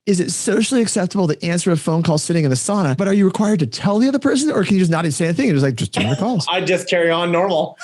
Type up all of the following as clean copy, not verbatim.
is it socially acceptable to answer a phone call sitting in the sauna, but are you required to tell the other person, or can you just not even say anything and just turn the calls? I just carry on normal.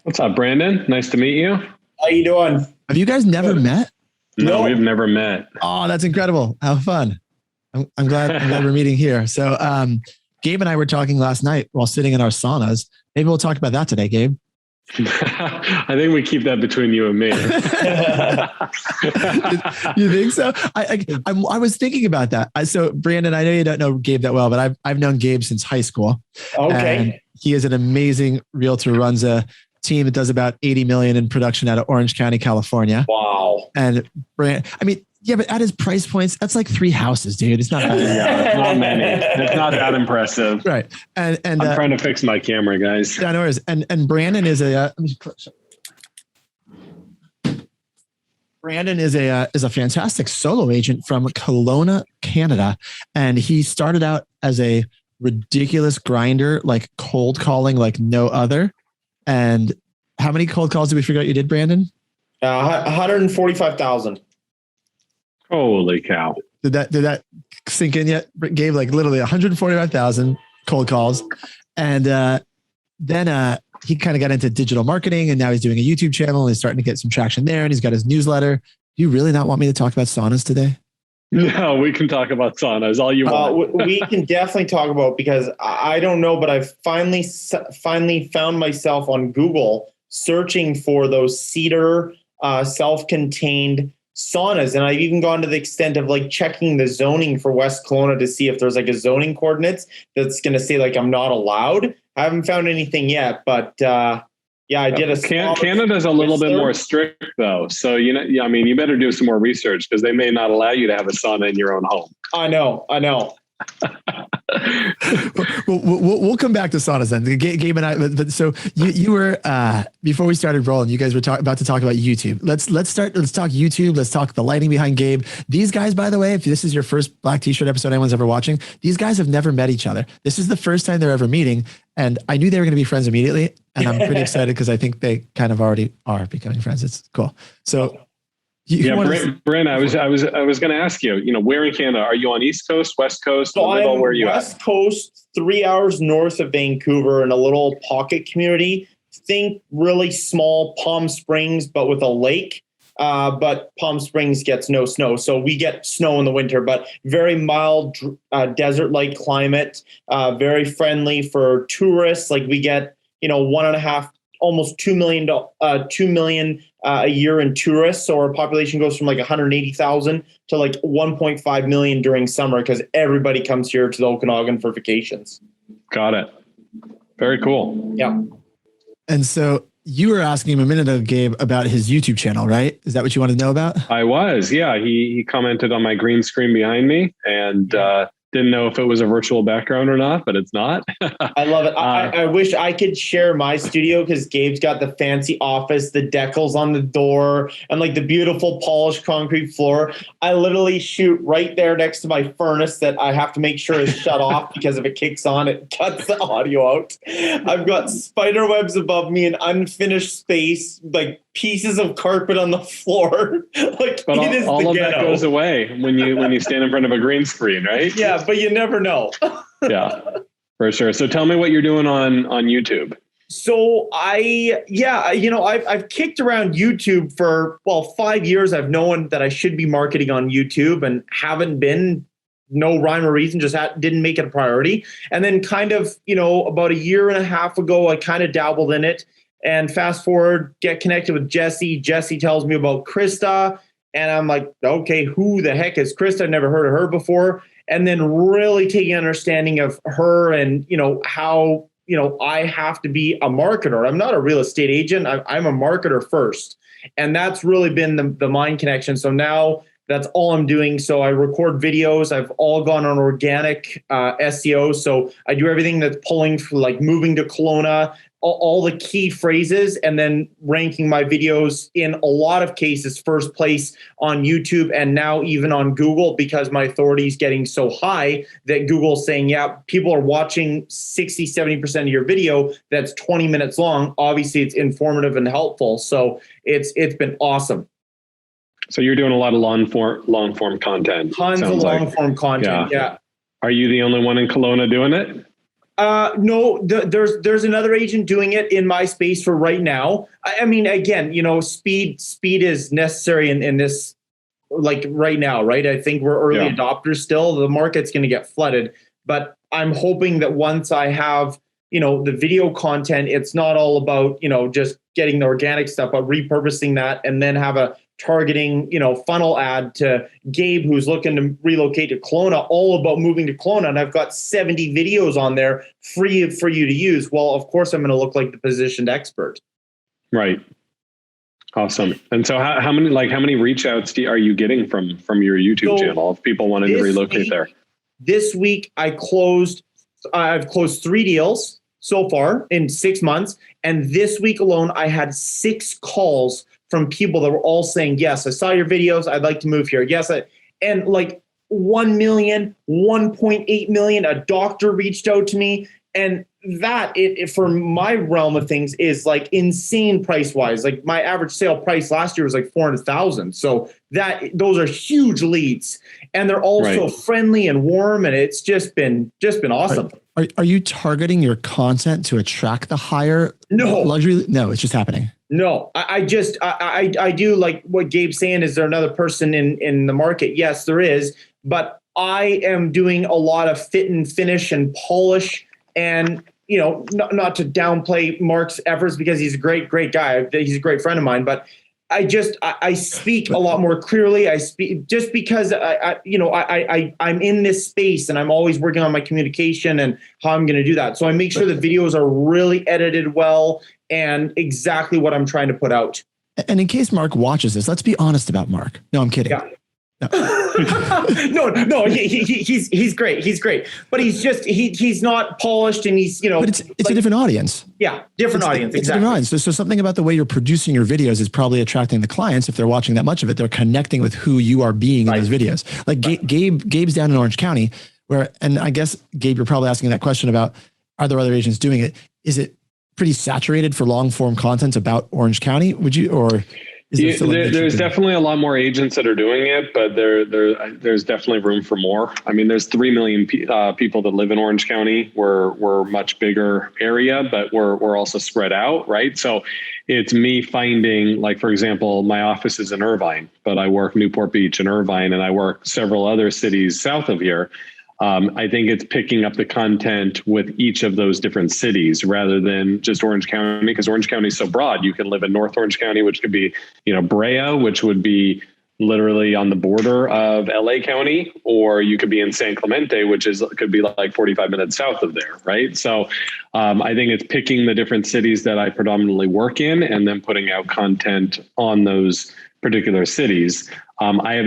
What's up, Brandon? Nice to meet you. How you doing? Have you guys never met? No, we've never met. Oh, that's incredible. How fun. I'm glad we're meeting here. So Gabe and I were talking last night while sitting in our saunas. Maybe we'll talk about that today, Gabe. I think we keep that between you and me. You think so? I was thinking about that. So Brandon, I know you don't know Gabe that well, but I've known Gabe since high school. Okay. And he is an amazing realtor, runs a team that does about 80 million in production out of Orange County, California. Wow. And but at his price points, that's like 3 houses, dude. It's not that it's not many. It's not that impressive. Right. And I'm trying to fix my camera, guys. Yeah, no worries. And Brandon is a fantastic solo agent from Kelowna, Canada. And he started out as a ridiculous grinder, like cold calling like no other. And how many cold calls did we figure out you did, Brandon? 145,000. Holy cow. Did that sink in yet? Gabe, like literally 145,000 cold calls. And then he kind of got into digital marketing, and now he's doing a YouTube channel and he's starting to get some traction there. And he's got his newsletter. Do you really not want me to talk about saunas today? No, we can talk about saunas all you want. We can definitely talk about, because I don't know, but I've finally found myself on Google searching for those cedar self-contained saunas. And I've even gone to the extent of like checking the zoning for West Kelowna to see if there's like a zoning coordinates that's going to say like I'm not allowed. I haven't found anything yet, but yeah, I did a. Canada's a little bit more strict though, so you better do some more research, because they may not allow you to have a sauna in your own home. I know. We'll come back to saunas then. Gabe and I, but so you were before we started rolling, you guys were about to talk about YouTube. Let's talk YouTube. Let's talk the lighting behind Gabe. These guys, by the way, if this is your first Black T-shirt episode anyone's ever watching, these guys have never met each other. This is the first time they're ever meeting, and I knew they were going to be friends immediately, and I'm pretty excited because I think they kind of already are becoming friends. It's cool. So. Brent, I was going to ask you, where in Canada are you? On East Coast, West Coast? So I'm where are you West Coast, 3 hours north of Vancouver, in a little pocket community. Think really small Palm Springs, but with a lake. But Palm Springs gets no snow, so we get snow in the winter. But very mild, desert-like climate. Very friendly for tourists. Like we get, 1.5, almost 2 million a year in tourists. So our population goes from like 180,000 to like 1.5 million during summer, because everybody comes here to the Okanagan for vacations. Got it. Very cool. Yeah. And so you were asking him a minute ago, Gabe, about his YouTube channel, right? Is that what you wanted to know about? I was. Yeah. He commented on my green screen behind me, and didn't know if it was a virtual background or not, but it's not. I love it. I wish I could share my studio, because Gabe's got the fancy office, the decals on the door, and like the beautiful polished concrete floor. I literally shoot right there next to my furnace that I have to make sure is shut off, because if it kicks on, it cuts the audio out. I've got spider webs above me, and unfinished space, like pieces of carpet on the floor. Like, but it is all the of ghetto. that goes away when you stand in front of a green screen, right? Yeah, but you never know. Yeah, for sure. So tell me what you're doing on YouTube. So I've kicked around YouTube for 5 years. I've known that I should be marketing on YouTube and haven't been. No rhyme or reason, just didn't make it a priority. And then kind of, about 1.5 years ago, I kind of dabbled in it. And fast forward, get connected with Jesse. Jesse tells me about Krista. And I'm like, okay, who the heck is Krista? I've never heard of her before. And then really taking an understanding of her and, how, I have to be a marketer. I'm not a real estate agent. I'm a marketer first. And that's really been the mind connection. So now that's all I'm doing. So I record videos. I've all gone on organic SEO. So I do everything that's pulling for like moving to Kelowna, all the key phrases and then ranking my videos in a lot of cases first place on YouTube and now even on Google, because my authority is getting so high that Google's saying, yeah, people are watching 60-70% of your video that's 20 minutes long. Obviously it's informative and helpful. So it's been awesome. So you're doing a lot of long form content. Tons of long form content. Yeah. Are you the only one in Kelowna doing it? No, there's another agent doing it in my space for right now. I mean, again, speed is necessary in this, like right now, right? I think we're early adopters still. The market's going to get flooded, but I'm hoping that once I have, the video content, it's not all about, just getting the organic stuff, but repurposing that and then have a targeting, funnel ad to Gabe, who's looking to relocate to Kelowna, all about moving to Kelowna. And I've got 70 videos on there free for you to use. Well, of course, I'm going to look like the positioned expert. Right. Awesome. And so how many reach outs are you getting from your YouTube channel if people wanted to relocate there? This week, I've closed 3 deals so far in 6 months. And this week alone, I had 6 calls from people that were all saying, yes, I saw your videos. I'd like to move here. Yes. And like 1 million, 1.8 million, a doctor reached out to me. And that for my realm of things is like insane price wise. Like my average sale price last year was like 400,000. So those are huge leads, and they're also friendly and warm. And it's just been awesome. Are you targeting your content to attract the higher luxury? No, it's just happening. No, I do like what Gabe's saying. Is there another person in the market? Yes, there is. But I am doing a lot of fit and finish and polish, and not to downplay Mark's efforts, because he's a great guy. He's a great friend of mine. But I speak a lot more clearly. I speak just because I'm in this space and I'm always working on my communication and how I'm going to do that. So I make sure the videos are really edited well and exactly what I'm trying to put out. And in case Mark watches this, let's be honest about Mark. No, I'm kidding. Yeah. No, he's great. He's great, but he's not polished, and he's But it's like a different audience. Yeah, different audience. It's exactly. A different audience. So something about the way you're producing your videos is probably attracting the clients. If they're watching that much of it, they're connecting with who you are being in those videos. Like Gabe's down in Orange County, and I guess Gabe, you're probably asking that question about, are there other agents doing it? Is it pretty saturated for long form content about Orange County? Would you or? There's definitely a lot more agents that are doing it, but there's definitely room for more. I mean, there's 3 million people that live in Orange County. We're a much bigger area, but we're also spread out, right? So it's me finding, like, for example, my office is in Irvine, but I work Newport Beach and Irvine, and I work several other cities south of here. I think it's picking up the content with each of those different cities rather than just Orange County, because Orange County is so broad. You can live in North Orange County, which could be, Brea, which would be literally on the border of LA County, or you could be in San Clemente, which could be like 45 minutes south of there, right? So I think it's picking the different cities that I predominantly work in and then putting out content on those particular cities. I have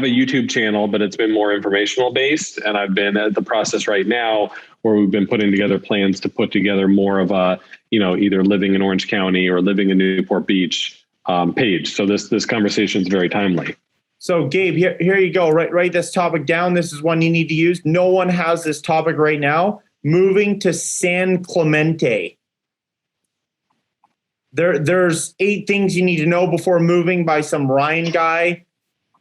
a YouTube channel, but it's been more informational based. And I've been at the process right now where we've been putting together plans to put together more of a, either living in Orange County or living in Newport Beach page. So this conversation is very timely. So Gabe, here you go. Write this topic down. This is one you need to use. No one has this topic right now. Moving to San Clemente. There's 8 things you need to know before moving by some Ryan guy.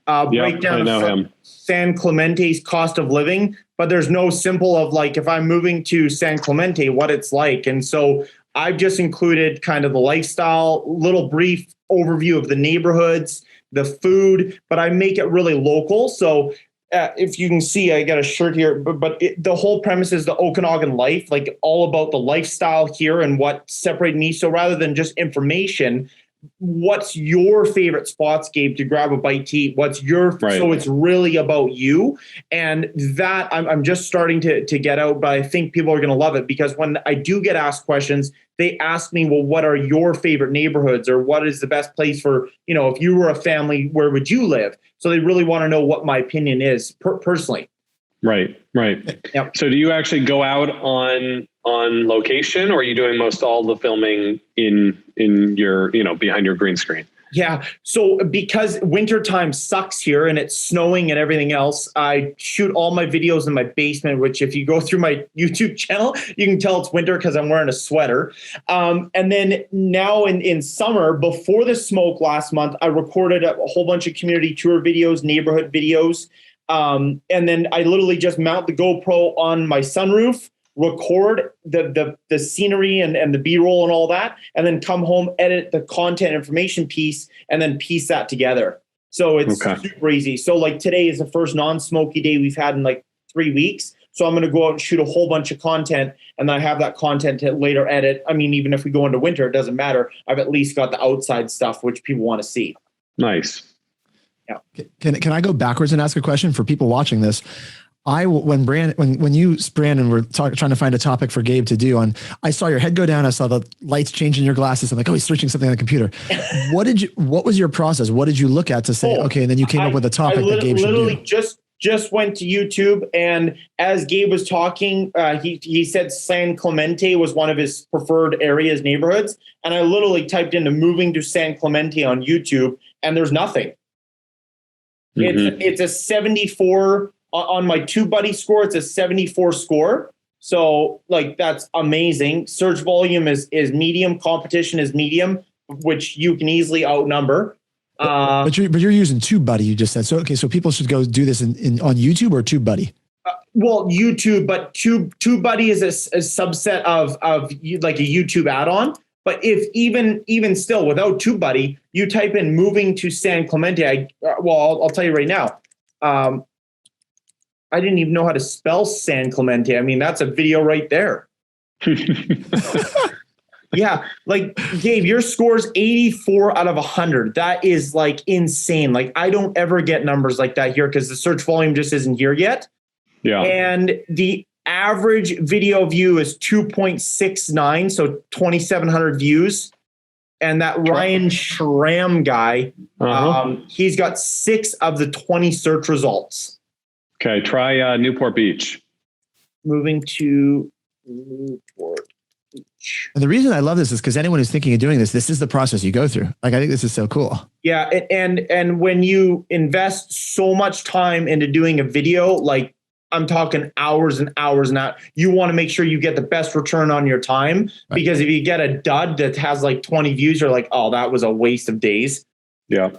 Breakdown of San Clemente's cost of living, but there's no simple of like, if I'm moving to San Clemente, what it's like. And so I've just included kind of the lifestyle, little brief overview of the neighborhoods, the food, but I make it really local. So if you can see, I got a shirt here, but the whole premise is the Okanagan life, like all about the lifestyle here and what separated me. So rather than just information, what's your favorite spots, Gabe, to grab a bite to eat? What's your, so it's really about you. And that I'm just starting to get out, but I think people are going to love it, because when I do get asked questions, they ask me, well, what are your favorite neighborhoods, or what is the best place for, if you were a family, where would you live? So they really want to know what my opinion is personally. Right. Yep. So do you actually go out on location, or are you doing most all the filming in your, behind your green screen? Yeah. So because wintertime sucks here and it's snowing and everything else, I shoot all my videos in my basement, which if you go through my YouTube channel, you can tell it's winter because I'm wearing a sweater. And then now in summer, before the smoke last month, I recorded a whole bunch of community tour videos, neighborhood videos. And then I literally just mount the GoPro on my sunroof, record the scenery and the B-roll and all that, and then come home, edit the content information piece, and then piece that together. So it's super easy. So like today is the first non-smoky day we've had in like 3 weeks. So I'm going to go out and shoot a whole bunch of content, and then I have that content to later edit. I mean, even if we go into winter, it doesn't matter. I've at least got the outside stuff, which people want to see. Nice. Yeah. Can I go backwards and ask a question for people watching this? When you, Brandon, were trying to find a topic for Gabe to do I saw your head go down. I saw the lights change in your glasses. I'm like, oh, he's searching something on the computer. What was your process? What did you look at to say, okay, and then you came up with a topic that Gabe should do? Literally just went to YouTube, and as Gabe was talking, he said San Clemente was one of his preferred areas, neighborhoods. And I literally typed into moving to San Clemente on YouTube, and there's nothing. Mm-hmm. It's a 74 on my TubeBuddy score. It's a 74 score. So like, that's amazing. Search volume is medium. Competition is medium, which you can easily outnumber. But you're using TubeBuddy, you just said. So, okay. So people should go do this on YouTube or TubeBuddy? Well, YouTube, but TubeBuddy is a subset of like a YouTube add-on. But if even still without TubeBuddy, you type in moving to San Clemente. I'll tell you right now. I didn't even know how to spell San Clemente. I mean, that's a video right there. Yeah. Like, Gabe, your score's 84 out of 100. That is like insane. Like, I don't ever get numbers like that here because the search volume just isn't here yet. Yeah. And the average video view is 2.69. So 2,700 views. And that Ryan Schramm guy, he's got 6 of the 20 search results. Okay, try Newport Beach. Moving to Newport Beach. And the reason I love this is because anyone who's thinking of doing this is the process you go through. Like, I think this is so cool. Yeah, and when you invest so much time into doing a video, like I'm talking hours and hours and hours, you want to make sure you get the best return on your time. Right. Because if you get a dud that has like 20 views, you're like, oh, that was a waste of days. Yeah.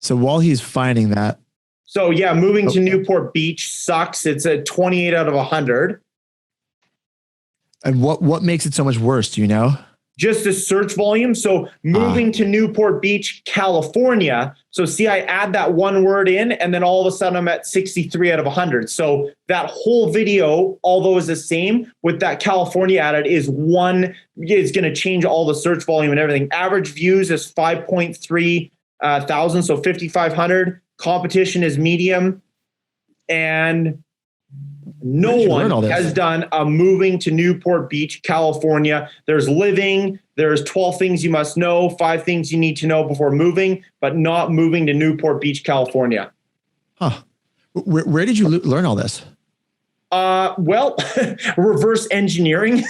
So while he's finding that. So yeah, moving to Newport Beach sucks. It's a 28 out of 100. And what makes it so much worse? Do you know? Just the search volume. So moving to Newport Beach, California. So see, I add that one word in, and then all of a sudden I'm at 63 out of 100. So that whole video, although is the same, with that California added is going to change all the search volume and everything. Average views is 5.3 thousand, so 5,500. Competition is medium, and no one has done a moving to Newport Beach, California. There's living, there's 12 things you must know, 5 things you need to know before moving, but not moving to Newport Beach, California. Huh? Where did you learn all this? Well, reverse engineering.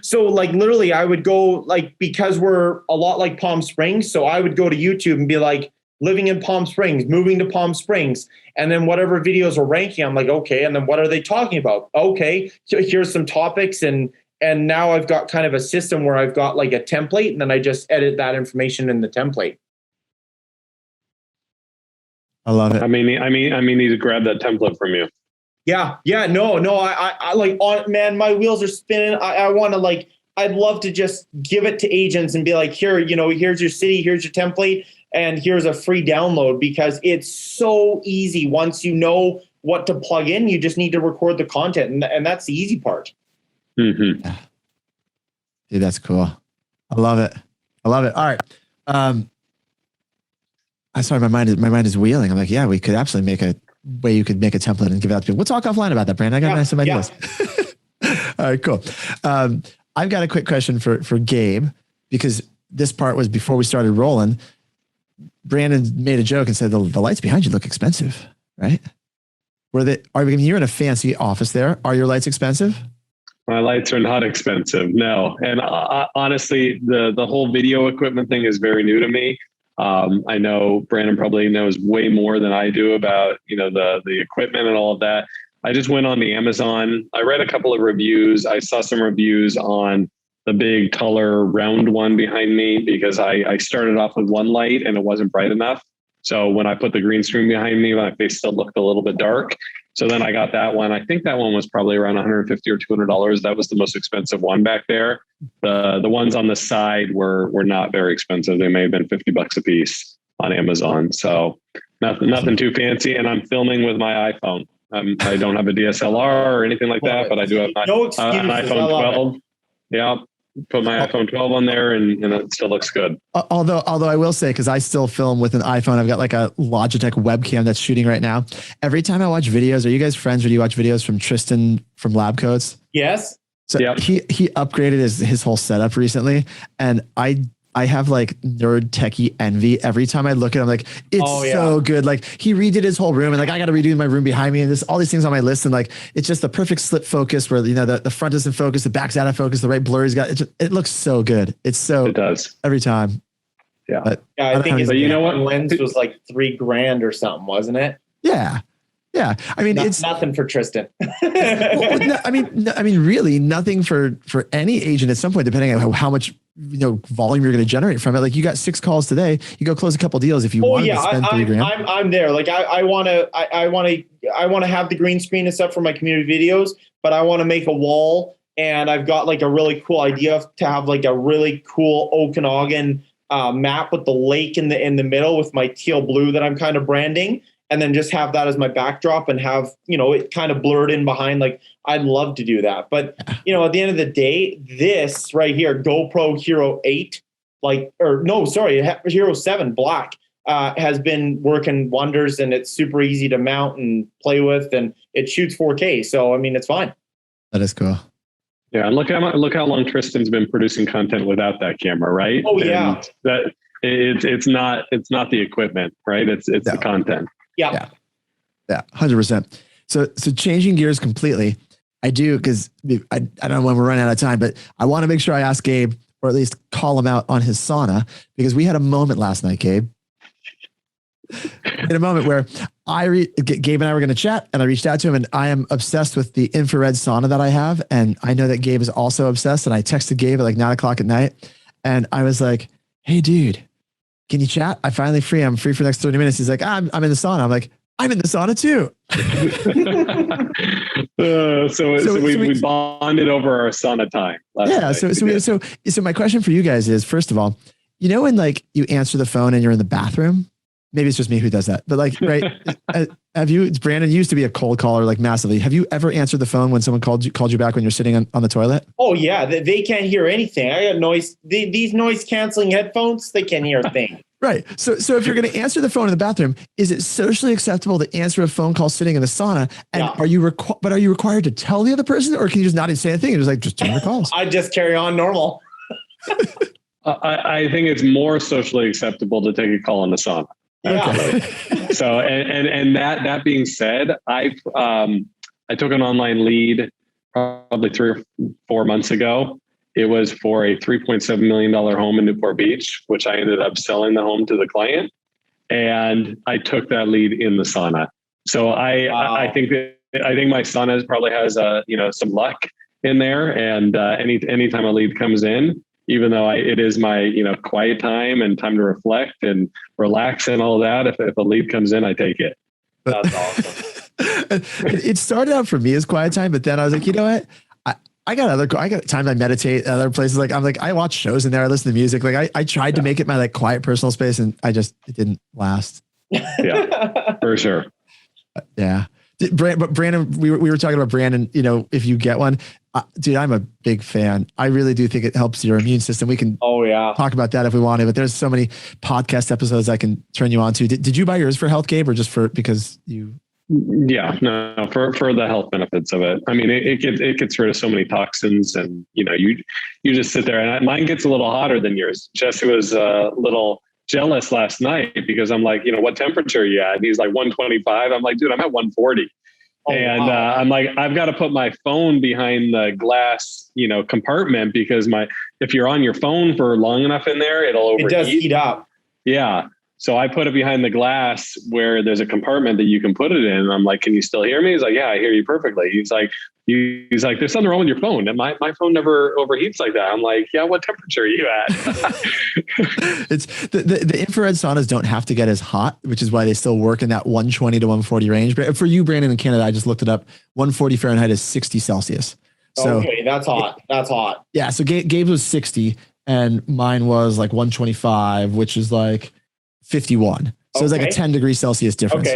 So like literally I would go, like, because we're a lot like Palm Springs. So I would go to YouTube and be like, living in Palm Springs, moving to Palm Springs. And then whatever videos are ranking, I'm like, okay. And then what are they talking about? Okay. So here's some topics. And now I've got kind of a system where I've got like a template, and then I just edit that information in the template. I love it. I need to grab that template from you. Yeah. No, I like, man, my wheels are spinning. I want to, like, I'd love to just give it to agents and be like, here, here's your city, here's your template, and here's a free download, because it's so easy. Once you know what to plug in, you just need to record the content, and that's the easy part. Mm-hmm. Yeah. Dude, that's cool. I love it. All right. I'm sorry, my mind is wheeling. I'm like, yeah, we could absolutely make a way you could make a template and give it out to people. We'll talk offline about that, Brandon. I got some ideas. All right, cool. I've got a quick question for Gabe, because this part was before we started rolling. Brandon made a joke and said the lights behind you look expensive, right? You're in a fancy office there. Are your lights expensive? My lights are not expensive, no. And honestly, the whole video equipment thing is very new to me. I know Brandon probably knows way more than I do about, the equipment and all of that. I just went on the Amazon. I read a couple of reviews. I saw some reviews on the big taller round one behind me because I started off with one light and it wasn't bright enough. So when I put the green screen behind me, my face still looked a little bit dark. So then I got that one. I think that one was probably around $150 or $200. That was the most expensive one back there. The ones on the side were not very expensive. They may have been $50 a piece on Amazon. So nothing too fancy. And I'm filming with my iPhone. I don't have a DSLR or anything like that, but I do have an iPhone 12. Yeah. Put my iPhone 12 on there and it still looks good. Although I will say, because I still film with an iPhone, I've got like a Logitech webcam that's shooting right now. Every time I watch videos, are you guys friends or do you watch videos from Tristan from Lab Coats? Yes. So he upgraded his whole setup recently. And I have like nerd techie envy. Every time I look at him, like, it's so good. Like he redid his whole room and like, I got to redo my room behind me and all these things on my list. And like, it's just the perfect slip focus where, the front is in focus, the back's out of focus, the right blur he's got. It looks so good. It does every time. Yeah. I think his lens was like $3,000 or something, wasn't it? Yeah. Yeah. I mean, it's nothing for Tristan. I mean, really nothing for any agent at some point, depending on how much, volume you're going to generate from it. Like you got 6 calls today, you go close a couple deals if you want to spend $3,000. I'm there. Like I want to have the green screen and stuff for my community videos, but I want to make a wall, and I've got like a really cool idea to have like a really cool Okanagan map with the lake in the middle with my teal blue that I'm kind of branding. And then just have that as my backdrop and have, it kind of blurred in behind. Like I'd love to do that. But, at the end of the day, this right here, GoPro Hero 8, Hero 7 Black has been working wonders, and it's super easy to mount and play with, and it shoots 4K. So, I mean, it's fine. That is cool. Yeah. And look how long Tristan's been producing content without that camera, right? Oh, yeah. And it's not the equipment, right? It's the content. Yeah. 100%. So changing gears completely, I do, because I don't know when we're running out of time, but I want to make sure I ask Gabe, or at least call him out on his sauna, because we had a moment last night, Gabe. In a moment where Gabe and I were going to chat, and I reached out to him, and I am obsessed with the infrared sauna that I have. And I know that Gabe is also obsessed. And I texted Gabe at like 9:00 at night, and I was like, "Hey dude, can you chat? I'm finally free. I'm free for the next 30 minutes. He's like, I'm in the sauna. I'm like, I'm in the sauna too. So we bonded over our sauna time. So my question for you guys is, first of all, when like you answer the phone and you're in the bathroom, maybe it's just me who does that, but like, right. Brandon used to be a cold caller, like massively. Have you ever answered the phone when someone called you back when you're sitting on the toilet? Oh yeah. They can't hear anything. I got noise. These noise canceling headphones, they can't hear a thing. Right. So if you're going to answer the phone in the bathroom, is it socially acceptable to answer a phone call sitting in the sauna? And are you required to tell the other person, or can you just not even say anything and just turn the calls? I just carry on normal. I think it's more socially acceptable to take a call in the sauna. Yeah. So, and that being said, I took an online lead probably 3 or 4 months ago. It was for a $3.7 million home in Newport Beach, which I ended up selling the home to the client. And I took that lead in the sauna. So I think my sauna probably has some luck in there. And anytime a lead comes in, even though it is my quiet time and time to reflect and relax and all that, if a lead comes in, I take it. That's awesome. It started out for me as quiet time, but then I was like, you know what? I got times I meditate, other places. I watch shows in there. I listen to music. Like I tried to make it my like quiet personal space, and it didn't last. Yeah, for sure. Yeah. But Brandon, we were talking about Brandon, if you get one, dude, I'm a big fan. I really do think it helps your immune system. We can talk about that if we want to, but there's so many podcast episodes I can turn you on to. Did you buy yours for health, Gabe, or just because you? Yeah, no, for the health benefits of it. I mean, it gets rid of so many toxins, and you just sit there. And mine gets a little hotter than yours. Jesse was a little jealous last night because I'm like, what temperature are you at? And he's like 125. I'm like, dude, I'm at 140. Wow. I'm like, I've got to put my phone behind the glass, compartment because if you're on your phone for long enough in there, it'll overheat. It does heat up. Yeah. So I put it behind the glass where there's a compartment that you can put it in. And I'm like, can you still hear me? He's like, yeah, I hear you perfectly. He's like, there's something wrong with your phone. And my phone never overheats like that. I'm like, yeah, what temperature are you at? It's the infrared saunas don't have to get as hot, which is why they still work in that 120 to 140 range. But for you, Brandon, in Canada, I just looked it up. 140 Fahrenheit is 60 Celsius. So okay, that's hot. That's hot. Yeah. So Gabe's was 60 and mine was like 125, which is like 51. So it's like a 10 degrees Celsius difference,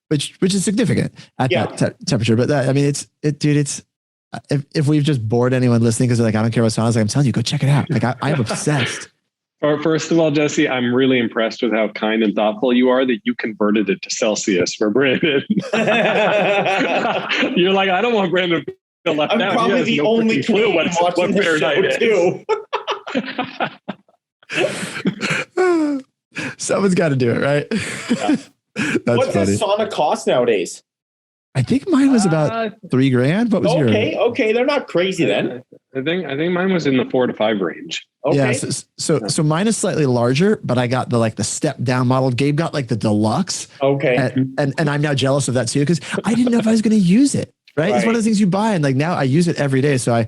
which is significant at that temperature. But it's if we've just bored anyone listening because they're like, I don't care about saunas, like I'm telling you, go check it out. Like I'm obsessed. First of all, Jesse, I'm really impressed with how kind and thoughtful you are that you converted it to Celsius for Brandon. You're like, I don't want Brandon to feel left out. I'm probably the only clue what Fahrenheit is. Someone's got to do it, right? Yeah. What's a sauna cost nowadays? I think mine was about $3,000. What was yours? Okay, they're not crazy then. I think mine was in the 4 to 5 range. Okay. Yeah, so mine is slightly larger, but I got the step down model. Gabe got like the deluxe. Okay, and I'm now jealous of that too because I didn't know if I was going to use it. Right? It's one of the things you buy, and like now I use it every day. So I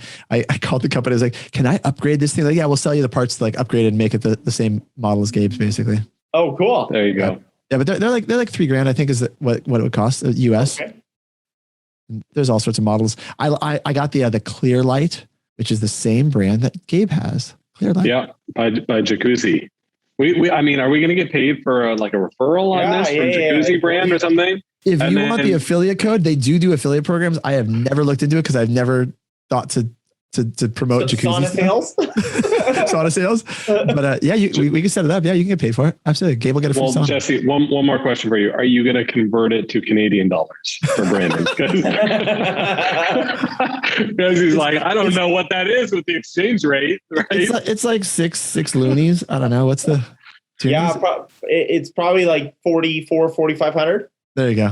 called the company. I was like, "Can I upgrade this thing?" Like, yeah, we'll sell you the parts to like upgrade and make it the same model as Gabe's, basically. Oh, cool. There you go. Yeah, but they're like $3,000. I think is what it would cost US. Okay. There's all sorts of models. I got the Clear Light, which is the same brand that Gabe has. Clear Light. Yeah, by Jacuzzi. I mean, are we going to get paid for a referral on this from Jacuzzi brand or something? If you want the affiliate code, they do affiliate programs. I have never looked into it because I've never thought to promote Jacuzzi. Sauna sales. But we can set it up. Yeah, you can get paid for it. Absolutely. Gabe will get a free sauna. Jesse, one more question for you. Are you going to convert it to Canadian dollars for Brandon? Because he's like, I don't know what that is with the exchange rate. Right? It's like six loonies. I don't know. What's the tunes? Yeah, it's probably like 4,500. There you go.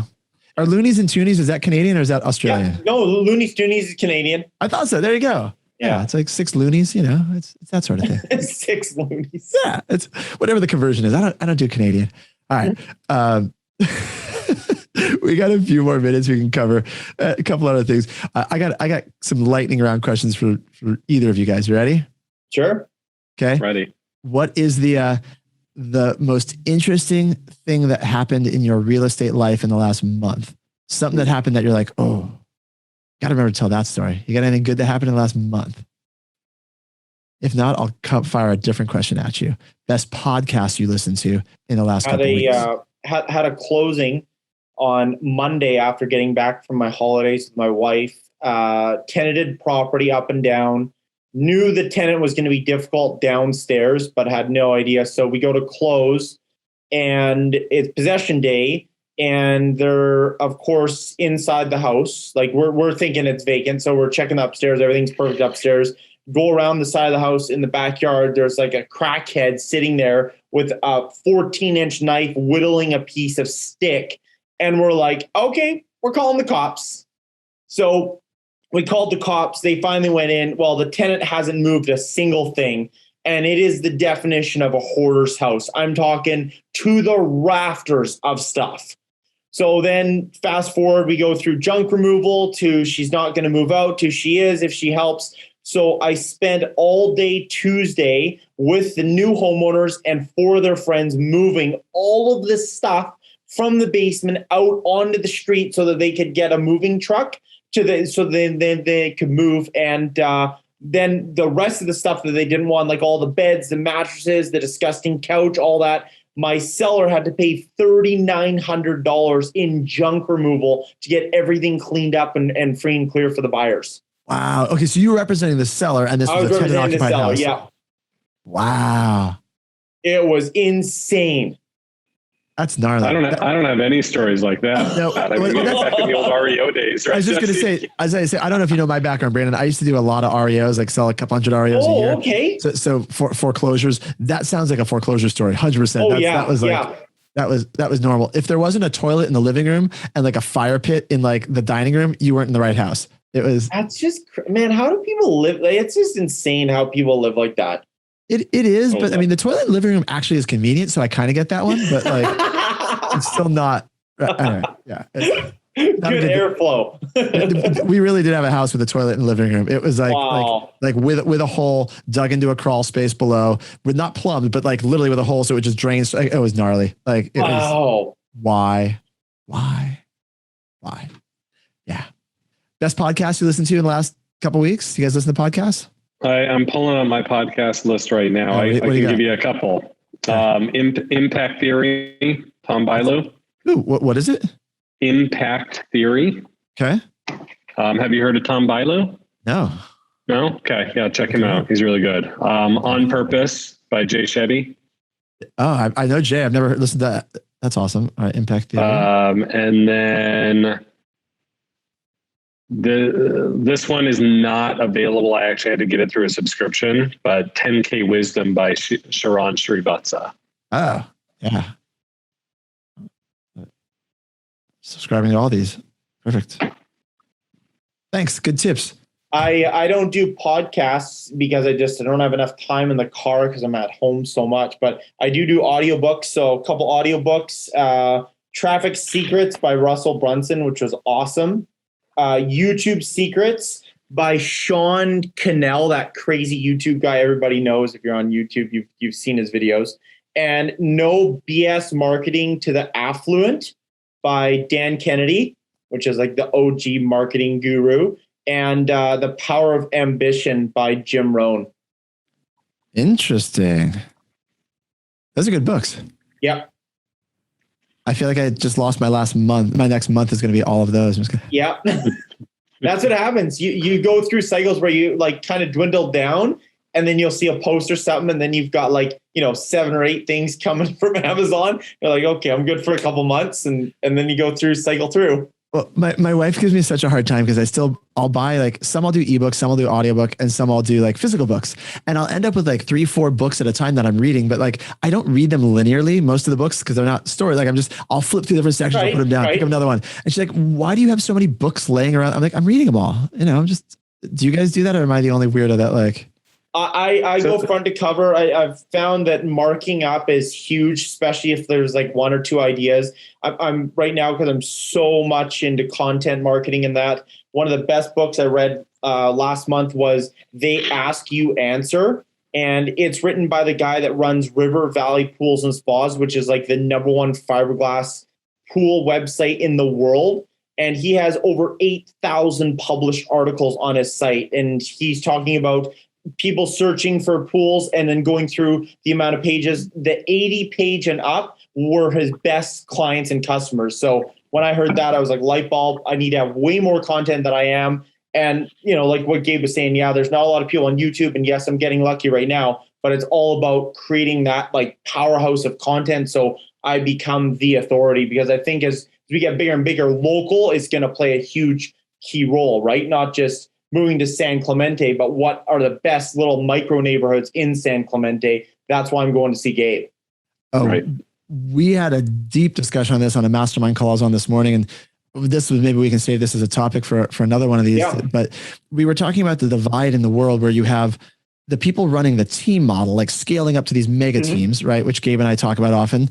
Are loonies and toonies, is that Canadian or is that Australian? Yeah, no, loonies, toonies is Canadian. I thought so. There you go. Yeah, it's like 6 loonies, it's that sort of thing. 6 loonies. Yeah, it's whatever the conversion is. I don't do Canadian. All right. We got a few more minutes we can cover. A couple other things. I got some lightning round questions for either of you guys. You ready? Sure. Okay. Ready. What is the most interesting thing that happened in your real estate life in the last month? Something that happened that you're like, oh, got to remember to tell that story. You got anything good that happened in the last month? If not, I'll fire a different question at you. Best podcast you listened to in the last couple of weeks. Had a closing on Monday after getting back from my holidays with my wife. Tenanted property up and down. Knew the tenant was going to be difficult downstairs, but had no idea. So we go to close, and it's possession day. And they're, of course, inside the house. Like we're thinking it's vacant. So we're checking upstairs. Everything's perfect upstairs. Go around the side of the house in the backyard. There's like a crackhead sitting there with a 14-inch knife whittling a piece of stick. And we're like, okay, we're calling the cops. So we called the cops. They finally went in. Well, the tenant hasn't moved a single thing. And it is the definition of a hoarder's house. I'm talking to the rafters of stuff. So then fast forward, we go through junk removal to she's not going to move out to she is if she helps. So I spent all day Tuesday with the new homeowners and 4 of their friends moving all of this stuff from the basement out onto the street so that they could get a moving truck so then they could move. And then the rest of the stuff that they didn't want, like all the beds, the mattresses, the disgusting couch, all that, my seller had to pay $3,900 in junk removal to get everything cleaned up and free and clear for the buyers. Wow. Okay, so you were representing the seller, and this was a tenant-occupied house. Yeah. Wow. It was insane. That's gnarly. I don't have any stories like that. No, I mean, back in the old REO days. Right? I was just going to say, as I say, I don't know if you know my background, Brandon. I used to do a lot of REOs, like sell a couple hundred REOs a year. Okay. So for foreclosures, that sounds like a foreclosure story, 100%. Oh, That was normal. If there wasn't a toilet in the living room and like a fire pit in like the dining room, you weren't in the right house. That's just, man, how do people live? It's just insane how people live like that. It is, but I mean, the toilet in the living room actually is convenient, so I kind of get that one, but like, it's still not. Anyway, yeah. Good airflow. We really did have a house with a toilet in the living room. It was like, wow. like with a hole dug into a crawl space below, with not plumbed, but like literally with a hole, so it just drains. It was gnarly. Like, it was, why? Yeah. Best podcast you listened to in the last couple of weeks? You guys listen to podcasts? I'm pulling on my podcast list right now. I can give you a couple. Impact Theory, Tom Bilyeu. Ooh, what is it? Impact Theory. Okay. Have you heard of Tom Bilyeu? No. No? Okay. Yeah, check him out. He's really good. On Purpose by Jay Shetty. Oh, I know Jay. I've never listened to that. That's awesome. All right, Impact Theory. And then this one is not available. I actually had to get it through a subscription, but 10K Wisdom by Sharon Srivatsa. Oh, yeah. Subscribing to all these. Perfect. Thanks. Good tips. I don't do podcasts because I don't have enough time in the car because I'm at home so much, but I do audiobooks. So a couple audiobooks, Traffic Secrets by Russell Brunson, which was awesome. YouTube Secrets by Sean Cannell, that crazy YouTube guy everybody knows. If you're on YouTube, you've seen his videos. And No BS Marketing to the Affluent by Dan Kennedy, which is like the OG marketing guru. And The Power of Ambition by Jim Rohn. Interesting. Those are good books. Yep. I feel like I just lost my last month. My next month is going to be all of those. Yeah. That's what happens. You go through cycles where you like kind of dwindle down, and then you'll see a post or something, and then you've got like, 7 or 8 things coming from Amazon. You're like, okay, I'm good for a couple months, and then you go cycle through. Well, my wife gives me such a hard time because I'll buy like, some I'll do ebooks, some I'll do audiobook, and some I'll do like physical books. And I'll end up with like 3-4 books at a time that I'm reading, but like, I don't read them linearly, most of the books, because they're not stories. Like I'll flip through different sections, I'll put them down, pick up another one. And she's like, why do you have so many books laying around? I'm like, I'm reading them all. Do you guys do that? Or am I the only weirdo that like... I go front to cover. I've found that marking up is huge, especially if there's like 1 or 2 ideas. I'm right now, because I'm so much into content marketing and that. One of the best books I read last month was They Ask You Answer. And it's written by the guy that runs River Valley Pools and Spas, which is like the #1 fiberglass pool website in the world. And he has over 8,000 published articles on his site. And he's talking about people searching for pools and then going through the amount of pages. The 80 page and up were his best clients and customers. So when I heard that, I was like, light bulb, I need to have way more content than I am. And, like what Gabe was saying, yeah, there's not a lot of people on YouTube. And yes, I'm getting lucky right now, but it's all about creating that like powerhouse of content. So I become the authority, because I think as we get bigger and bigger, local is going to play a huge key role, right? Not just moving to San Clemente, but what are the best little micro neighborhoods in San Clemente? That's why I'm going to see Gabe. Oh, right. We had a deep discussion on this on a mastermind call I was on this morning. And this was, maybe we can save this as a topic for another one of these. Yeah. But we were talking about the divide in the world where you have the people running the team model, like scaling up to these mega teams, right? Which Gabe and I talk about often,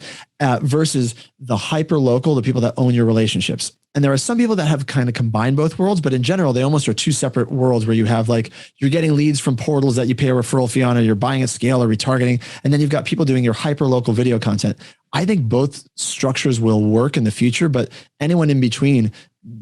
versus the hyper local, the people that own your relationships. And there are some people that have kind of combined both worlds, but in general, they almost are 2 separate worlds where you have like, you're getting leads from portals that you pay a referral fee on, or you're buying at scale or retargeting. And then you've got people doing your hyper local video content. I think both structures will work in the future, but anyone in between,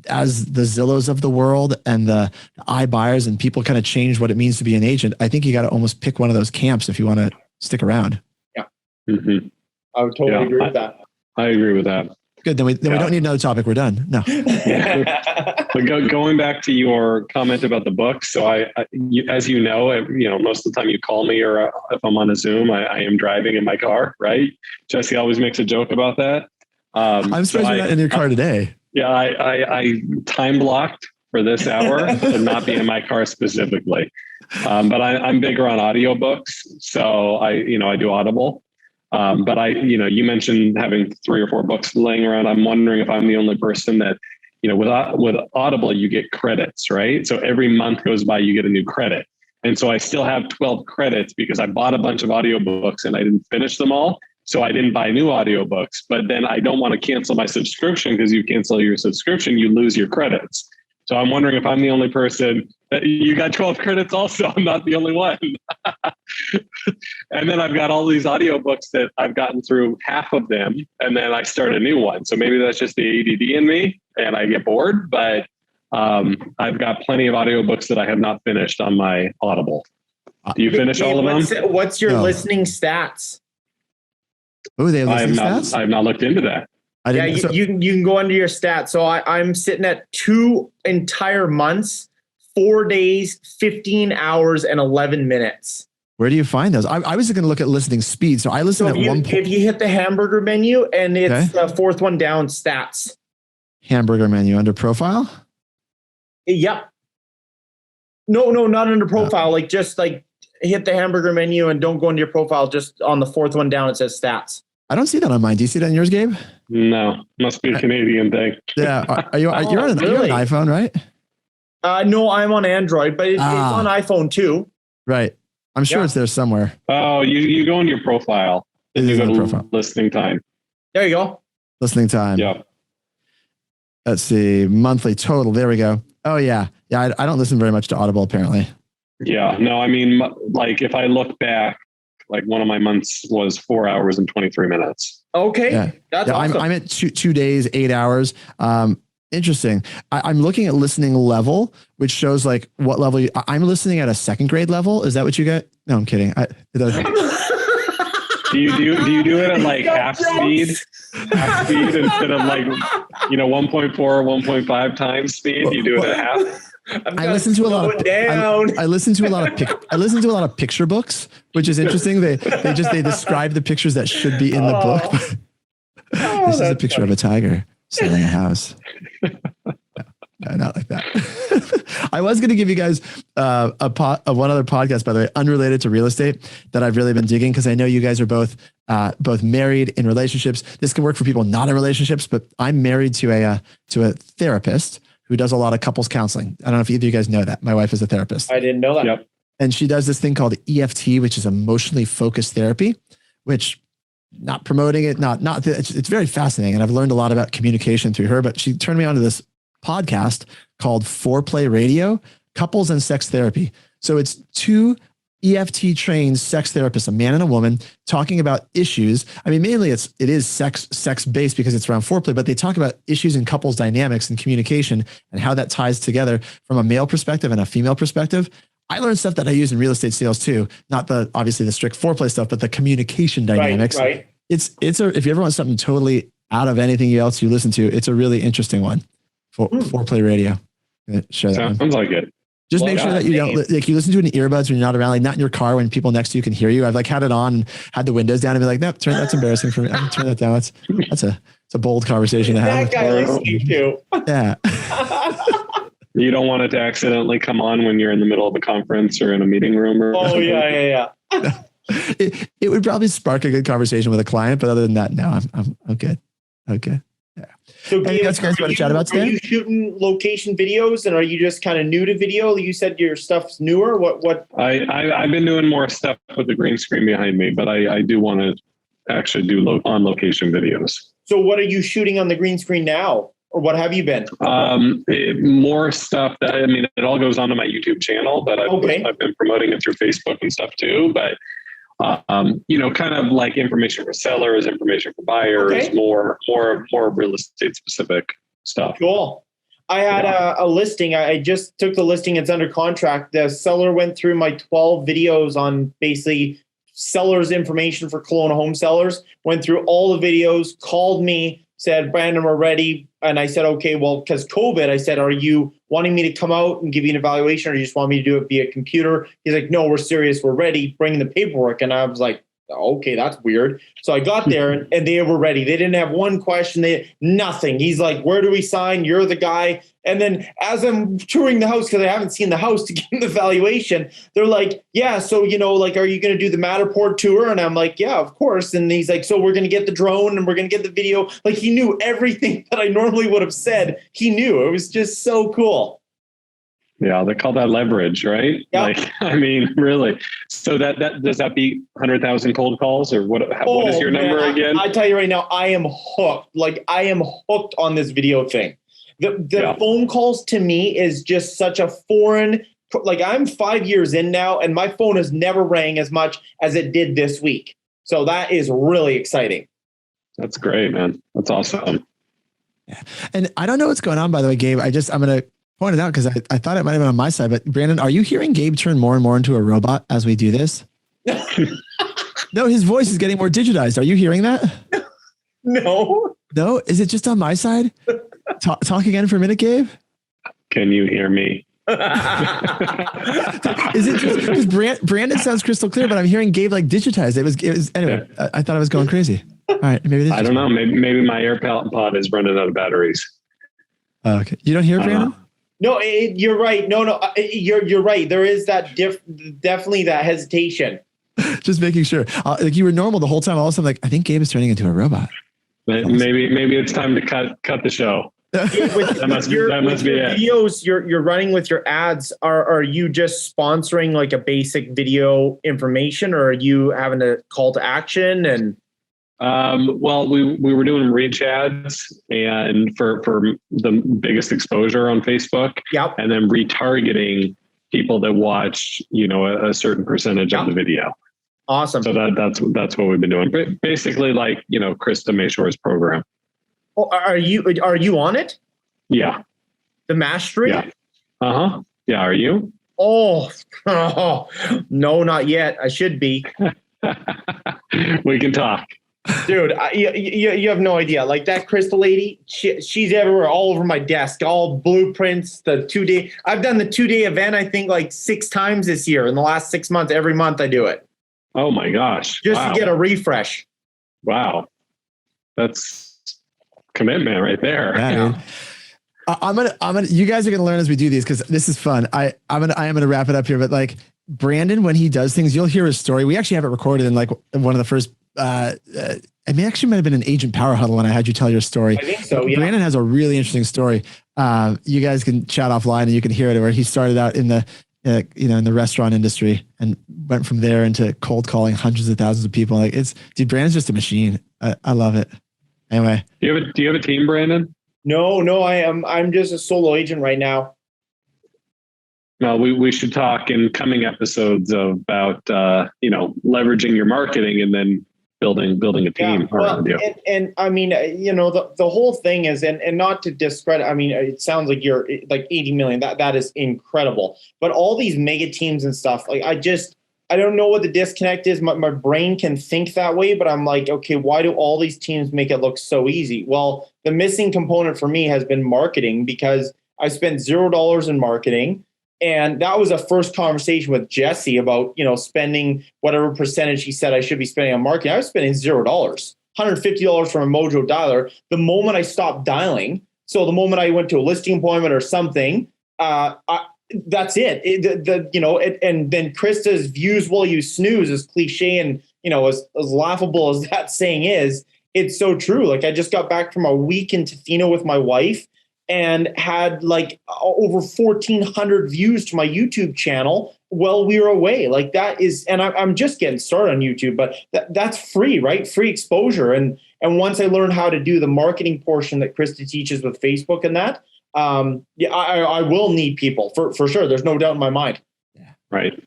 as the Zillows of the world and the iBuyers and people kind of change what it means to be an agent, I think you got to almost pick one of those camps if you want to stick around. Yeah. Mm-hmm. I would totally agree with that. I agree with that. Good. Then we don't need another topic. We're done. No. But going back to your comment about the book. So as you know, most of the time you call me, or if I'm on a Zoom, I am driving in my car, right? Jesse always makes a joke about that. I'm surprised you're not in your car today. Yeah, I time blocked for this hour to not be in my car specifically. But I'm bigger on audiobooks. So I do Audible. But you mentioned having 3 or 4 books laying around. I'm wondering if I'm the only person that, with Audible, you get credits, right? So every month goes by, you get a new credit. And so I still have 12 credits because I bought a bunch of audiobooks and I didn't finish them all. So I didn't buy new audiobooks, but then I don't want to cancel my subscription because you cancel your subscription, you lose your credits. So I'm wondering if I'm the only person that you got 12 credits also. I'm not the only one. And then I've got all these audiobooks that I've gotten through half of them. And then I start a new one. So maybe that's just the ADD in me and I get bored, but I've got plenty of audiobooks that I have not finished on my Audible. Do you finish all of them? What's your listening stats? Oh, they have listening stats? I have not looked into that. You can go under your stats. So I'm sitting at 2 entire months, 4 days, 15 hours, and 11 minutes. Where do you find those? I was going to look at listening speed. So I listen at one point. If you hit the hamburger menu and it's the 4th one down, stats. Hamburger menu under profile? Yep. No, not under profile. Just hit the hamburger menu and don't go into your profile. Just on the 4th one down, it says stats. I don't see that on mine. Do you see that on yours, Gabe? No, must be a Canadian thing. Yeah. You're on an iPhone, right? No, I'm on Android, but it's on iPhone too. Right. I'm sure it's there somewhere. Oh, you go in your profile. And you go to profile. Listening time. There you go. Listening time. Yeah. Let's see. Monthly total. There we go. Oh, yeah. Yeah, I don't listen very much to Audible, apparently. Yeah. No, I mean, if I look back, one of my months was 4 hours and 23 minutes. Okay. Yeah. That's awesome. I'm at 2 days, 8 hours. Interesting. I'm looking at listening level, which shows what level I'm listening at a 2nd grade level. Is that what you get? No, I'm kidding. Do you do it at half speed? Half speed instead of 1.4 or 1.5 times speed? You do it at half? I listen to a lot of I listen to a lot of picture books, which is interesting. They describe the pictures that should be in the book. This is a picture of a tiger selling a house. No, not like that. I was going to give you guys one other podcast, by the way, unrelated to real estate, that I've really been digging, because I know you guys are both married, in relationships. This can work for people not in relationships, but I'm married to a therapist who does a lot of couples counseling. I don't know if either of you guys know that. My wife is a therapist. I didn't know that. Yep. And she does this thing called EFT, which is emotionally focused therapy, which, not promoting it, it's very fascinating. And I've learned a lot about communication through her, but she turned me on to this podcast called Foreplay Radio, Couples and Sex Therapy. So it's 2 EFT trained sex therapists, a man and a woman, talking about issues. I mean, mainly it is sex based because it's around foreplay, but they talk about issues in couples dynamics and communication and how that ties together from a male perspective and a female perspective. I learned stuff that I use in real estate sales too, not obviously the strict foreplay stuff, but the communication dynamics. Right. If you ever want something totally out of anything else you listen to, it's a really interesting one. Foreplay Radio. Share that. Sounds like it. Just make sure that you don't you listen to it in earbuds when you're not around, not in your car when people next to you can hear you. I've had it on and had the windows down and be like, nope, that's embarrassing for me. I'm turn that down. It's a bold conversation to have. That guy listening to. Yeah. You don't want it to accidentally come on when you're in the middle of a conference or in a meeting room. Yeah. It would probably spark a good conversation with a client, but other than that, no, I'm good. Okay. Yeah. So anything else you guys want to chat about today? Are you shooting location videos, and are you just kind of new to video? You said your stuff's newer. What? I've been doing more stuff with the green screen behind me, but I do want to actually do on location videos. So what are you shooting on the green screen now? Or what have you been? More stuff it all goes onto my YouTube channel, but I've been promoting it through Facebook and stuff too. But, kind of like information for sellers, information for buyers, more real estate specific stuff. Cool. I had a listing. I just took the listing. It's under contract. The seller went through my 12 videos on basically sellers information for Kelowna home sellers, went through all the videos, called me, said, Brandon, we're ready. And I said, okay, well, because COVID, I said, are you wanting me to come out and give you an evaluation, or you just want me to do it via computer? He's like, no, we're serious. We're ready. Bring the paperwork. And I was like, okay, that's weird. So I got there and they were ready. They didn't have one question. Nothing. He's like, where do we sign? You're the guy. And then as I'm touring the house, because I haven't seen the house to get the valuation, they're like, yeah, so, like, are you going to do the Matterport tour? And I'm like, yeah, of course. And he's like, so we're going to get the drone and we're going to get the video. Like, he knew everything that I normally would have said. He knew. It was just so cool. Yeah, they call that leverage, right? Yep. Like, I mean, really. So that does that beat 100,000 cold calls, or what is your number again? I tell you right now, I am hooked. Like, I am hooked on this video thing. The phone calls to me is just such a foreign. Like, I'm 5 years in now, and my phone has never rang as much as it did this week. So that is really exciting. That's great, man. That's awesome. Yeah. And I don't know what's going on, by the way, Gabe. I'm going to point it out because I thought it might have been on my side, but Brandon, are you hearing Gabe turn more and more into a robot as we do this? No, his voice is getting more digitized. Are you hearing that? No. No? Is it just on my side? Talk again for a minute, Gabe. Can you hear me? Is it just because Brandon sounds crystal clear, but I'm hearing Gabe like digitized. It was anyway. Yeah. I thought I was going crazy. All right, maybe it is. I don't know. Maybe my AirPod is running out of batteries. Oh, okay, you don't hear Brandon? No, you're right. No, you're right. There is that definitely that hesitation. Just making sure. Like, you were normal the whole time. All of a sudden, like, I think Gabe is turning into a robot. Maybe it's time to cut the show. That must be it. Videos you're running with your ads, are you just sponsoring like a basic video information, or are you having a call to action? And well, we were doing reach ads and for the biggest exposure on Facebook. Yep. And then retargeting people that watch, a certain percentage of the video. Awesome. So that's what we've been doing. But basically, like, Krista Mayshore's program. Oh, are you on it? Yeah. The mastery? Yeah. Uh-huh. Yeah. Are you? Oh, no, not yet. I should be. We can talk. Dude, you have no idea. Like, that Crystal lady, she's everywhere, all over my desk, all blueprints, the 2-day. I've done the 2-day event, I think, like 6 times this year. In the last 6 months, every month I do it. Oh my gosh. Just to get a refresh. Wow. That's commitment right there. Yeah. I'm gonna. You guys are gonna learn as we do these, because this is fun. I am gonna wrap it up here. But like, Brandon, when he does things, you'll hear his story. We actually have it recorded in like one of the first. I mean, actually might have been an Agent Power Huddle when I had you tell your story. I think so. Yeah. Brandon has a really interesting story. You guys can chat offline and you can hear it, where he started out in the in the restaurant industry and went from there into cold calling hundreds of thousands of people. Like, dude, Brandon's just a machine. I love it. Anyway, do you have a team, Brandon? No, I'm just a solo agent right now. No, we should talk in coming episodes about leveraging your marketing and then building a team around you. And I mean, the whole thing is, and not to discredit, I mean, it sounds like you're like 80 million. That is incredible. But all these mega teams and stuff, like, I don't know what the disconnect is. My brain can think that way, but I'm like, okay, why do all these teams make it look so easy? Well, the missing component for me has been marketing, because I spent $0 in marketing. And that was a first conversation with Jesse about, spending whatever percentage he said I should be spending on marketing. I was spending $0, $150 from a Mojo dialer. The moment I stopped dialing, so the moment I went to a listing appointment or something, that's it. And then Krista's views while you snooze, as cliche and, as laughable as that saying is, it's so true. Like, I just got back from a week in Tofino with my wife and had like over 1,400 views to my YouTube channel while we were away. Like, that is, and I'm just getting started on YouTube, but that's free, right? Free exposure. And once I learned how to do the marketing portion that Krista teaches with Facebook and that, I will need people for sure. There's no doubt in my mind. Yeah. Right.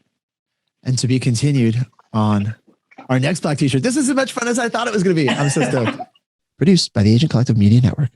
And to be continued on our next Black T-shirt. This is as much fun as I thought it was going to be. I'm so stoked. Produced by the Agent Collective Media Network.